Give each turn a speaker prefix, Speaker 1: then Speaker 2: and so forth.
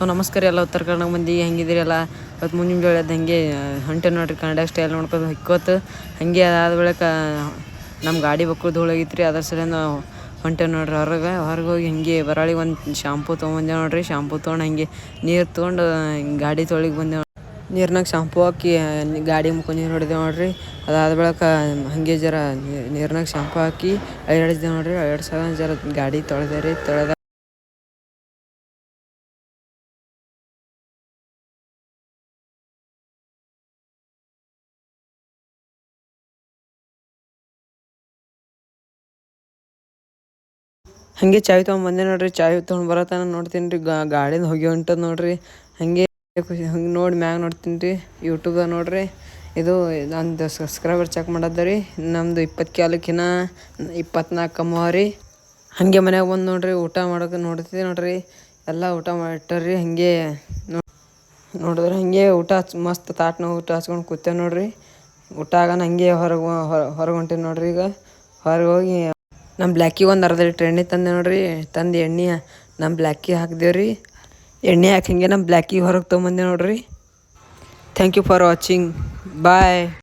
Speaker 1: ನಮಸ್ಕಾರ ಎಲ್ಲ ಉತ್ತರ ಕನ್ನಡ ಮಂದಿ ಹೆಂಗಿದ್ದೀರಿ ಎಲ್ಲ. ಇವತ್ತು ಮುಂಜಾನೆ ಎದ್ದು ಹಾಗೆ ಹೊಂಟೆ ನೋಡ್ರಿ ಕನ್ನಡ ಸ್ಟೈಲ್ ನೋಡ್ಕೊಂಡು ಹಿಕ್ಕೋತು ಹಾಗೆ ಅದಾದ ಬಳಿಕ ನಮ್ಮ ಗಾಡಿ ಬಕ್ಕುಳು ಧೂಳಾಗಿತ್ತು ರೀ. ಅದ್ರ ಸಲ ನಾವು ಹೊಂಟೆ ನೋಡ್ರಿ ಹೊರಗೆ ಹೋಗಿ ಹಾಗೆ ಬರಾಳಿಗೆ ಒಂದು ಶಾಂಪೂ ತೊಗೊಂಬಂದೆ ನೋಡ್ರಿ. ಶಾಂಪೂ ತೊಗೊಂಡು ಹಾಗೆ ನೀರು ತೊಗೊಂಡು ಗಾಡಿ ತೊಳಿಗೆ ಬಂದೆ. ನೀರ್ನಾಗ ಶಾಂಪೂ ಹಾಕಿ ಗಾಡಿ ಮುಖ ನೀರು ಹೊಡೆದೆ ನೋಡ್ರಿ. ಅದಾದ ಬಳಿಕ ಹಾಗೆ ಜರ ನೀರ್ನಾಗ ಶಾಂಪೂ ಹಾಕಿ ಅಳ್ಳಾಡಿಸಿದೆ ನೋಡ್ರಿ. ಅಳ್ಳಾಡ್ಸಾಗ ಜರ ಗಾಡಿ ತೊಳೆದೆ ರೀ. ಹಾಗೆ ಚಾವಿ ತೊಗೊಂಬಂದೆ ನೋಡ್ರಿ. ಚಾವಿ ತೊಗೊಂಡು ಬರತ್ತಾನ ನೋಡ್ತೀನಿ ರೀ ಗಾಡಿನ ಹೋಗಿ ಹೊಂಟದ ನೋಡ್ರಿ. ಹಾಗೆ ಹಂಗೆ ನೋಡಿ ಮ್ಯಾಗ ನೋಡ್ತೀನಿ ರೀ ಯೂಟ್ಯೂಬ್ದಾಗ ನೋಡ್ರಿ. ಇದು ನಂದು ಸಬ್ಸ್ಕ್ರೈಬರ್ ಚೆಕ್ ಮಾಡದ್ದ ರೀ. ನಮ್ಮದು 20 ಕ್ಯಾಲಕ್ಕಿನ್ನ 24 ಕಮ್ಮವ ರೀ. ಹಾಗೆ ಮನ್ಯಾಗ ಬಂದು ನೋಡ್ರಿ ಊಟ ಮಾಡೋಕೆ ನೋಡ್ತೀವಿ ನೋಡ್ರಿ. ಎಲ್ಲ ಊಟ ಮಾಡಿಟ್ಟಾರ್ರಿ. ಹಾಗೆ ನೋಡಿದ್ರೆ ಹಾಗೆ ಊಟ ಮಸ್ತ್ ತಾಟ್ನಾಗ ಊಟ ಹಚ್ಕೊಂಡು ಕೂತೇವೆ ನೋಡ್ರಿ. ಊಟ ಆಗೋಣ ಹಾಗೆ ಹೊರಗೆ ಹೊಂಟೀನಿ ನೋಡ್ರಿ. ಈಗ ಹೊರಗೆ ಹೋಗಿ ನಮ್ಮ ಬ್ಲ್ಯಾಕಿಗೆ ಒಂದು ಅರ್ಧ ಲೀಟ್ರ್ ಎಣ್ಣೆ ತಂದೆ ನೋಡ್ರಿ. ತಂದು ಎಣ್ಣೆ ನಮ್ಮ ಬ್ಲ್ಯಾಕಿಗೆ ಹಾಕ್ದೇವು ರೀ. ಎಣ್ಣೆ ಹಾಕಿ ಹಾಗೆ ನಮ್ಮ ಬ್ಲ್ಯಾಕಿಗೆ ಹೊರಗೆ ತೊಗೊಂಬಂದೆ ನೋಡ್ರಿ. Thank you for watching. Bye.